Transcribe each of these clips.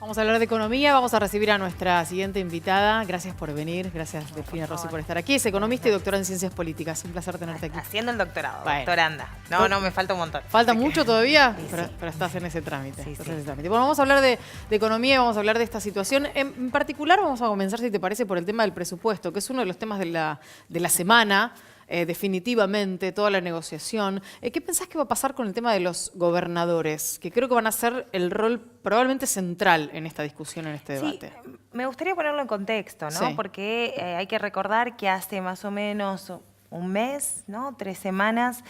Vamos a hablar de economía, vamos a recibir a nuestra siguiente invitada. Gracias por venir, gracias Delfina Rossi por estar aquí. Es economista y doctora en ciencias políticas. Un placer tenerte aquí. Haciendo el doctorado, bueno. Doctoranda. No, me falta un montón. ¿Falta mucho todavía? Sí, pero estás en ese trámite. Sí. Bueno, vamos a hablar de economía y vamos a hablar de esta situación. En particular vamos a comenzar, si te parece, por el tema del presupuesto, que es uno de los temas de la semana. Definitivamente, toda la negociación. ¿Qué pensás que va a pasar con el tema de los gobernadores? Que creo que van a ser el rol probablemente central en esta discusión, en este debate. Sí, me gustaría ponerlo en contexto, ¿no? Sí. Porque hay que recordar que hace más o menos un mes, ¿no? 3 semanas,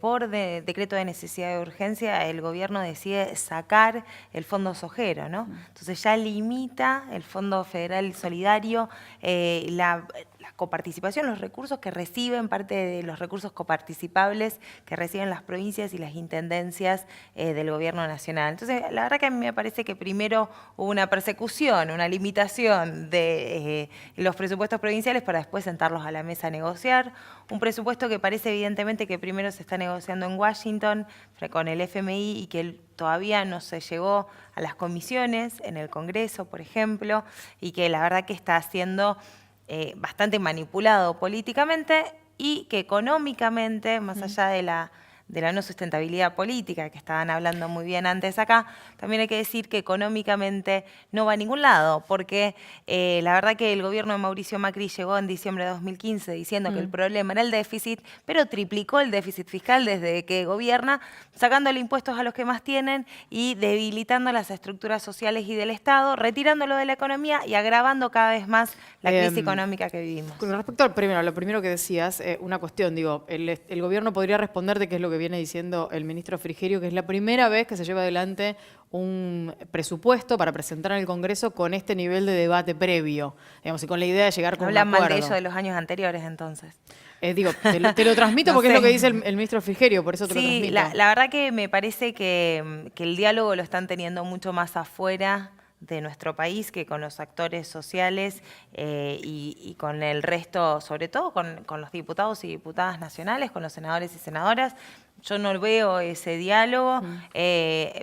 por decreto de necesidad de urgencia, el gobierno decide sacar el Fondo Sojero, ¿no? Entonces ya limita el Fondo Federal Solidario la coparticipación, los recursos que reciben, parte de los recursos coparticipables que reciben las provincias y las intendencias del gobierno nacional. Entonces, la verdad que a mí me parece que primero hubo una persecución, una limitación de los presupuestos provinciales para después sentarlos a la mesa a negociar. Un presupuesto que parece evidentemente que primero se está negociando en Washington con el FMI y que todavía no se llegó a las comisiones en el Congreso, por ejemplo, y que la verdad que está haciendo bastante manipulado políticamente y que económicamente, más allá de la no sustentabilidad política, que estaban hablando muy bien antes acá, también hay que decir que económicamente no va a ningún lado, porque la verdad que el gobierno de Mauricio Macri llegó en diciembre de 2015 diciendo que el problema era el déficit, pero triplicó el déficit fiscal desde que gobierna, sacándole impuestos a los que más tienen y debilitando las estructuras sociales y del Estado, retirándolo de la economía y agravando cada vez más la crisis económica que vivimos. Con respecto a lo primero que decías, una cuestión, digo, el gobierno podría responder de qué es lo que viene diciendo el ministro Frigerio, que es la primera vez que se lleva adelante un presupuesto para presentar en el Congreso con este nivel de debate previo, digamos, y con la idea de llegar con un acuerdo. Hablan mal de ello de los años anteriores, entonces. Digo, te lo transmito No porque sé. es lo que dice el ministro Frigerio, por eso te lo transmito. Sí, la verdad que me parece que el diálogo lo están teniendo mucho más afuera de nuestro país que con los actores sociales y con el resto, sobre todo con los diputados y diputadas nacionales, con los senadores y senadoras. Yo no veo ese diálogo,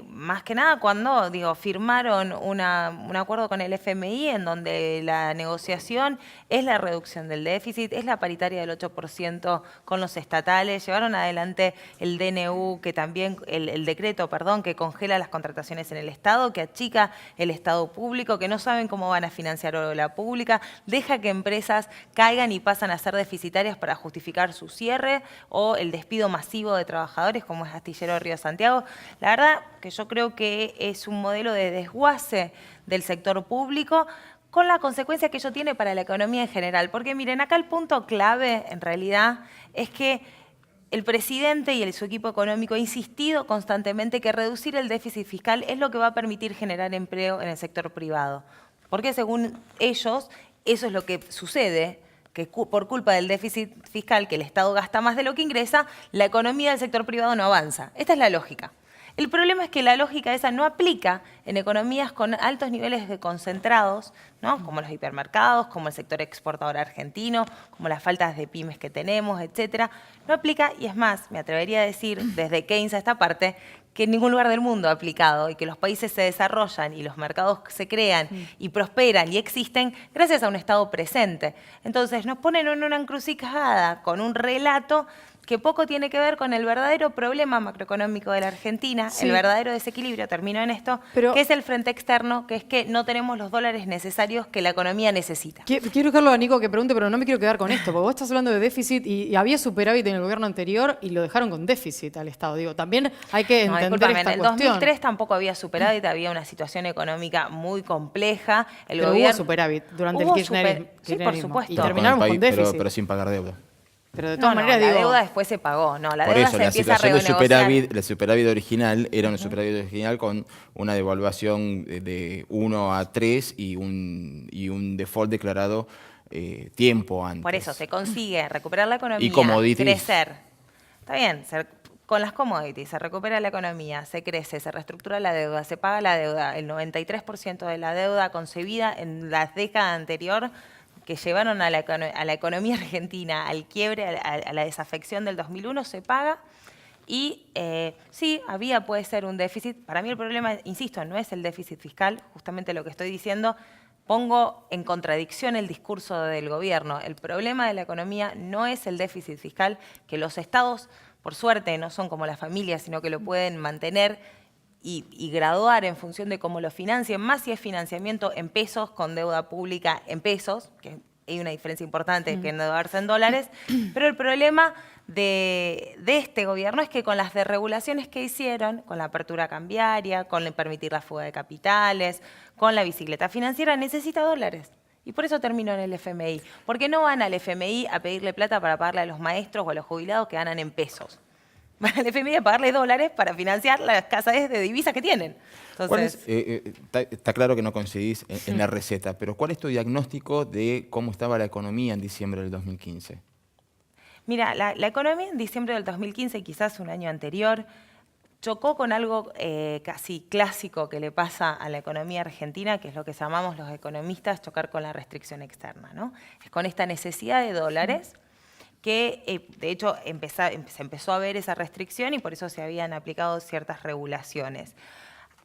más que nada cuando firmaron un acuerdo con el FMI en donde la negociación es la reducción del déficit, es la paritaria del 8% con los estatales, llevaron adelante el DNU, que también, el decreto, perdón, que congela las contrataciones en el Estado, que achica el Estado público, que no saben cómo van a financiar obra pública, deja que empresas caigan y pasan a ser deficitarias para justificar su cierre o el despido masivo de trabajadores como es Astillero Río Santiago. La verdad que yo creo que es un modelo de desguace del sector público con la consecuencia que ello tiene para la economía en general. Porque miren, acá el punto clave en realidad es que el presidente y su equipo económico ha insistido constantemente que reducir el déficit fiscal es lo que va a permitir generar empleo en el sector privado. Porque según ellos, eso es lo que sucede, que por culpa del déficit fiscal, que el Estado gasta más de lo que ingresa, la economía del sector privado no avanza. Esta es la lógica. El problema es que la lógica esa no aplica en economías con altos niveles de concentrados, ¿no? Como los hipermercados, como el sector exportador argentino, como las faltas de pymes que tenemos, etcétera. No aplica, y es más, me atrevería a decir, desde Keynes a esta parte, que en ningún lugar del mundo ha aplicado y que los países se desarrollan y los mercados se crean y prosperan y existen gracias a un Estado presente. Entonces nos ponen en una encrucijada con un relato que poco tiene que ver con el verdadero problema macroeconómico de la Argentina, el verdadero desequilibrio, termino en esto, que es el frente externo, que es que no tenemos los dólares necesarios que la economía necesita. Quiero dejarlo a Nico que pregunte, pero no me quiero quedar con esto, porque vos estás hablando de déficit y había superávit en el gobierno anterior y lo dejaron con déficit al Estado. Digo, también hay que entender esta en el cuestión. 2003 tampoco había superávit, había una situación económica muy compleja. Pero hubo superávit durante el kirchnerismo. Sí, por supuesto. Y terminamos con déficit. Pero sin pagar deuda. Pero de todas maneras, la digo, deuda después se pagó. No, la por deuda eso, se la empieza a situación de renegociar. el superávit original era un superávit original con una devaluación de 1 a 3 y un default declarado tiempo antes. Por eso se consigue recuperar la economía, Y commodities. crecer. Está bien, con las commodities se recupera la economía, se crece, se reestructura la deuda, se paga la deuda. El 93% de la deuda concebida en la década anterior que llevaron a la economía argentina al quiebre, a la desafección del 2001, se paga Y sí, puede ser un déficit. Para mí el problema, insisto, no es el déficit fiscal, justamente lo que estoy diciendo, pongo en contradicción el discurso del gobierno. El problema de la economía no es el déficit fiscal, que los estados, por suerte, no son como las familias, sino que lo pueden mantener y graduar en función de cómo lo financien, más si es financiamiento en pesos con deuda pública en pesos, que hay una diferencia importante que endeudarse en dólares, pero el problema de este gobierno es que con las desregulaciones que hicieron, con la apertura cambiaria, con permitir la fuga de capitales, con la bicicleta financiera, necesita dólares. Y por eso terminó en el FMI. Porque no van al FMI a pedirle plata para pagarle a los maestros o a los jubilados que ganan en pesos. Van al FMI a pagarle dólares para financiar la escasez de divisas que tienen. Entonces, está claro que no coincidís en la receta, pero ¿cuál es tu diagnóstico de cómo estaba la economía en diciembre del 2015? Mira, la economía en diciembre del 2015, quizás un año anterior, chocó con algo casi clásico que le pasa a la economía argentina, que es lo que llamamos los economistas chocar con la restricción externa, ¿no? Es con esta necesidad de dólares que, de hecho, se empezó a ver esa restricción y por eso se habían aplicado ciertas regulaciones.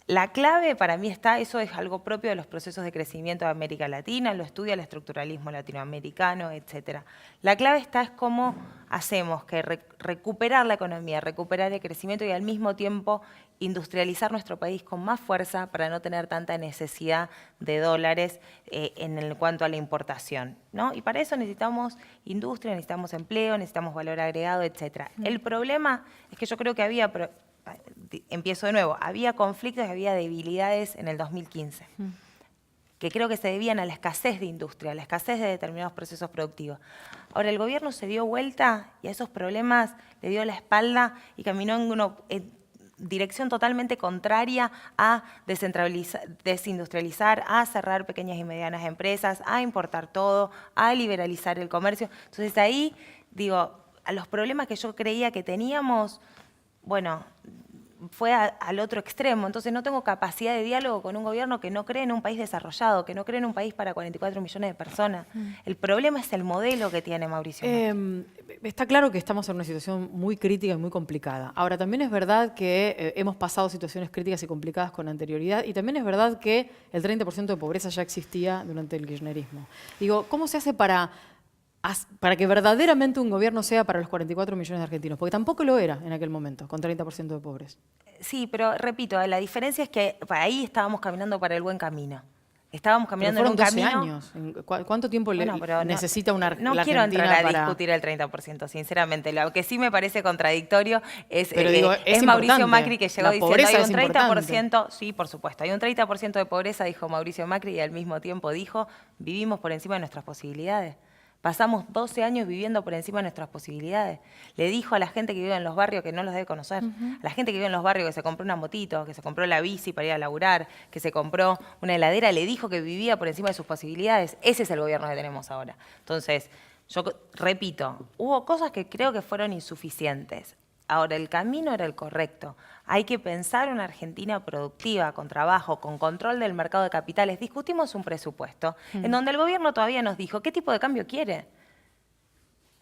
La clave para mí eso es algo propio de los procesos de crecimiento de América Latina, lo estudia el estructuralismo latinoamericano, etc. La clave es cómo hacemos que recuperar la economía, recuperar el crecimiento y al mismo tiempo industrializar nuestro país con más fuerza para no tener tanta necesidad de dólares en cuanto a la importación, ¿no? Y para eso necesitamos industria, necesitamos empleo, necesitamos valor agregado, etc. El problema es que yo creo que empiezo de nuevo, había conflictos y había debilidades en el 2015, que creo que se debían a la escasez de industria, a la escasez de determinados procesos productivos. Ahora, el gobierno se dio vuelta y a esos problemas le dio la espalda y caminó en dirección totalmente contraria a desindustrializar, a cerrar pequeñas y medianas empresas, a importar todo, a liberalizar el comercio. Entonces ahí, digo, a los problemas que yo creía que teníamos, bueno, fue al otro extremo. Entonces no tengo capacidad de diálogo con un gobierno que no cree en un país desarrollado, que no cree en un país para 44 millones de personas. El problema es el modelo que tiene Mauricio Macri. Está claro que estamos en una situación muy crítica y muy complicada. Ahora, también es verdad que hemos pasado situaciones críticas y complicadas con anterioridad y también es verdad que el 30% de pobreza ya existía durante el kirchnerismo. Digo, ¿cómo se hace para que verdaderamente un gobierno sea para los 44 millones de argentinos? Porque tampoco lo era en aquel momento, con 30% de pobres. Sí, pero repito, la diferencia es que ahí estábamos caminando para el buen camino. Estábamos caminando en un 12 camino... años. ¿Cuánto tiempo necesita una Argentina No quiero entrar a discutir el 30%, sinceramente. Lo que sí me parece contradictorio es Mauricio Macri que llegó diciendo hay un 30%, sí, por supuesto, hay un 30% de pobreza, dijo Mauricio Macri, y al mismo tiempo dijo, vivimos por encima de nuestras posibilidades. Pasamos 12 años viviendo por encima de nuestras posibilidades. Le dijo a la gente que vive en los barrios que no los debe conocer. A la gente que vive en los barrios que se compró una motito, que se compró la bici para ir a laburar, que se compró una heladera, le dijo que vivía por encima de sus posibilidades. Ese es el gobierno que tenemos ahora. Entonces, yo repito, hubo cosas que creo que fueron insuficientes. Ahora, el camino era el correcto. Hay que pensar una Argentina productiva, con trabajo, con control del mercado de capitales. Discutimos un presupuesto en donde el gobierno todavía nos dijo qué tipo de cambio quiere.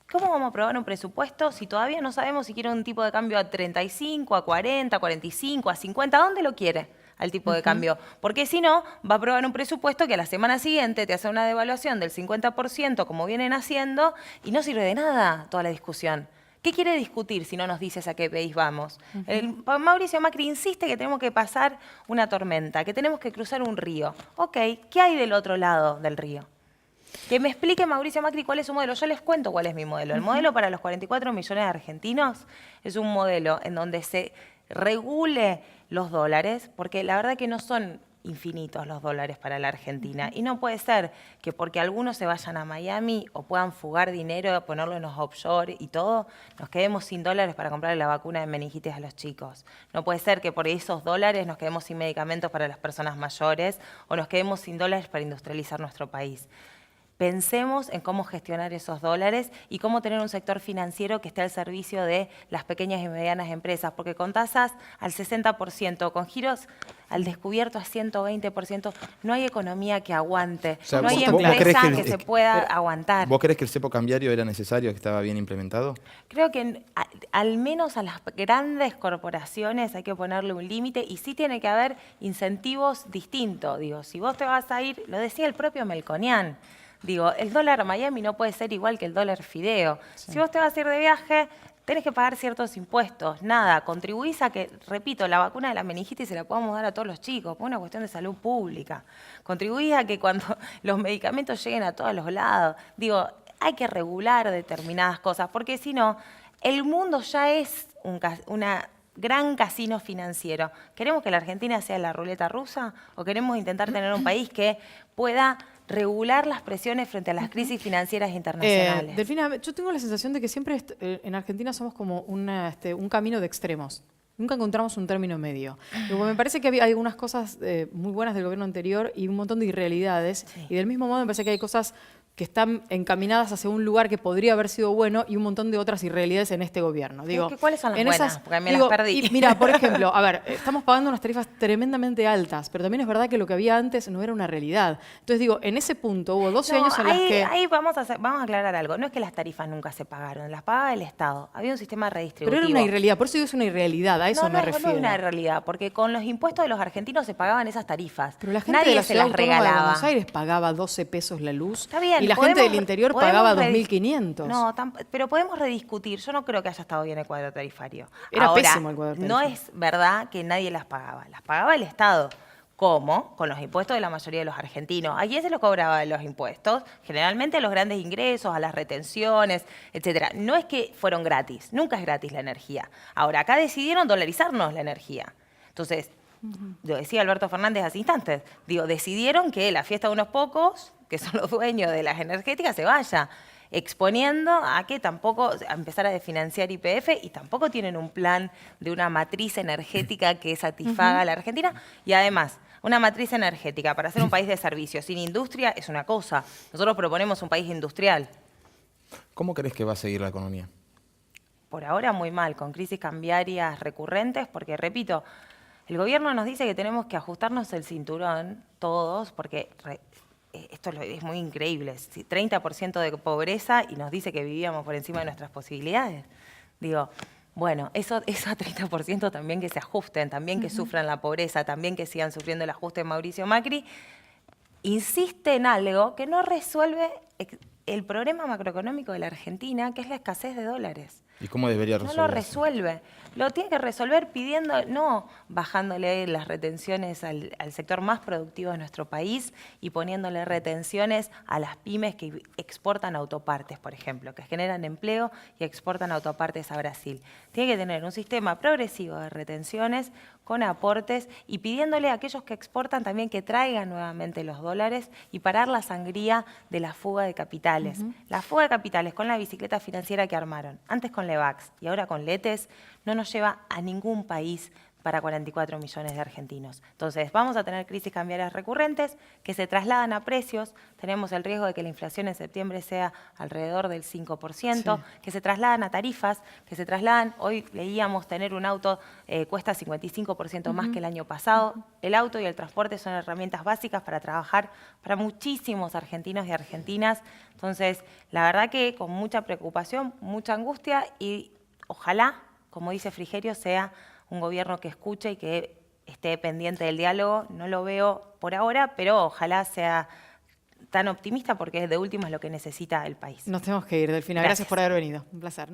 ¿Cómo vamos a aprobar un presupuesto si todavía no sabemos si quiere un tipo de cambio a 35, a 40, a 45, a 50? ¿A dónde lo quiere al tipo de cambio? Porque si no, va a aprobar un presupuesto que a la semana siguiente te hace una devaluación del 50%, como vienen haciendo, y no sirve de nada toda la discusión. ¿Qué quiere discutir si no nos dices a qué país vamos? Mauricio Macri insiste que tenemos que pasar una tormenta, que tenemos que cruzar un río. Ok, ¿qué hay del otro lado del río? Que me explique Mauricio Macri cuál es su modelo. Yo les cuento cuál es mi modelo. El modelo para los 44 millones de argentinos es un modelo en donde se regule los dólares, porque la verdad que no son infinitos los dólares para la Argentina. Y no puede ser que porque algunos se vayan a Miami o puedan fugar dinero, ponerlo en los offshore y todo, nos quedemos sin dólares para comprarle la vacuna de meningitis a los chicos. No puede ser que por esos dólares nos quedemos sin medicamentos para las personas mayores o nos quedemos sin dólares para industrializar nuestro país. pensemos en cómo gestionar esos dólares y cómo tener un sector financiero que esté al servicio de las pequeñas y medianas empresas, porque con tasas al 60%, con giros al descubierto a 120%, no hay economía que aguante, O sea, no hay ¿vos crees empresa que que se pueda aguantar. ¿Vos crees que el cepo cambiario era necesario, que estaba bien implementado? Creo que al menos a las grandes corporaciones hay que ponerle un límite y sí tiene que haber incentivos distintos. Digo, si vos te vas a ir, lo decía el propio Melconian, digo, el dólar Miami no puede ser igual que el dólar fideo. Sí. Si vos te vas a ir de viaje, tenés que pagar ciertos impuestos. Nada, contribuís a que, repito, la vacuna de la meningitis se la podamos dar a todos los chicos, por una cuestión de salud pública. Contribuís a que cuando los medicamentos lleguen a todos los lados. Digo, hay que regular determinadas cosas, porque si no, el mundo ya es una gran casino financiero. ¿Queremos que la Argentina sea la ruleta rusa o queremos intentar tener un país que pueda regular las presiones frente a las crisis financieras internacionales? Delfina, yo tengo la sensación de que siempre en Argentina somos como un camino de extremos. Nunca encontramos un término medio. Me parece que hay algunas cosas muy buenas del gobierno anterior y un montón de irrealidades. Sí. Y del mismo modo me parece que hay cosas que están encaminadas hacia un lugar que podría haber sido bueno y un montón de otras irrealidades en este gobierno. Digo, ¿cuáles son las buenas? Porque me las perdí. Y mira, por ejemplo, a ver, estamos pagando unas tarifas tremendamente altas, pero también es verdad que lo que había antes no era una realidad. Entonces digo, en ese punto hubo 12 años en las que... Ahí vamos a aclarar algo. No es que las tarifas nunca se pagaron, las pagaba el Estado. Había un sistema redistributivo. Pero era una irrealidad, por eso digo es una irrealidad, a eso me refiero. No es una realidad, porque con los impuestos de los argentinos se pagaban esas tarifas. Pero la gente Nadie de la se las regalaba. De Buenos Aires pagaba 12 pesos la luz. Está bien, y la gente del interior pagaba 2.500. No, pero podemos rediscutir. Yo no creo que haya estado bien el cuadro tarifario. Era pésimo el cuadro tarifario. No es verdad que nadie las pagaba. Las pagaba el Estado. ¿Cómo? Con los impuestos de la mayoría de los argentinos. ¿A quién se los cobraba los impuestos? Generalmente a los grandes ingresos, a las retenciones, etcétera. No es que fueron gratis. Nunca es gratis la energía. Ahora, acá decidieron dolarizarnos la energía. Entonces, lo decía Alberto Fernández hace instantes, digo, decidieron que la fiesta de unos pocos, que son los dueños de las energéticas, se vaya, exponiendo a que tampoco, a empezar a desfinanciar YPF y tampoco tienen un plan de una matriz energética que satisfaga a la Argentina. Y además, una matriz energética para ser un país de servicios sin industria es una cosa. Nosotros proponemos un país industrial. ¿Cómo crees que va a seguir la economía? Por ahora muy mal, con crisis cambiarias recurrentes, porque, repito, el gobierno nos dice que tenemos que ajustarnos el cinturón, todos, porque esto es muy increíble. 30% de pobreza y nos dice que vivíamos por encima de nuestras posibilidades. Digo, bueno, eso a 30% también que se ajusten, también que sufran la pobreza, también que sigan sufriendo el ajuste de Mauricio Macri, insiste en algo que no resuelve el problema macroeconómico de la Argentina, que es la escasez de dólares. ¿Y cómo debería resolverlo? No lo resuelve. Lo tiene que resolver pidiendo, no bajándole las retenciones al sector más productivo de nuestro país y poniéndole retenciones a las pymes que exportan autopartes, por ejemplo, que generan empleo y exportan autopartes a Brasil. Tiene que tener un sistema progresivo de retenciones con aportes y pidiéndole a aquellos que exportan también que traigan nuevamente los dólares y parar la sangría de la fuga de capitales. La fuga de capitales con la bicicleta financiera que armaron, antes con Levax y ahora con Letes, no nos lleva a ningún país para 44 millones de argentinos. Entonces, vamos a tener crisis cambiarias recurrentes que se trasladan a precios. Tenemos el riesgo de que la inflación en septiembre sea alrededor del 5%, que se trasladan a tarifas, que se trasladan, hoy leíamos tener un auto cuesta 55% más que el año pasado. El auto y el transporte son herramientas básicas para trabajar para muchísimos argentinos y argentinas. Entonces, la verdad que con mucha preocupación, mucha angustia y ojalá, como dice Frigerio, sea un gobierno que escuche y que esté pendiente del diálogo. No lo veo por ahora, pero ojalá sea tan optimista porque de último es lo que necesita el país. Nos tenemos que ir, Delfina. Gracias por haber venido. Un placer.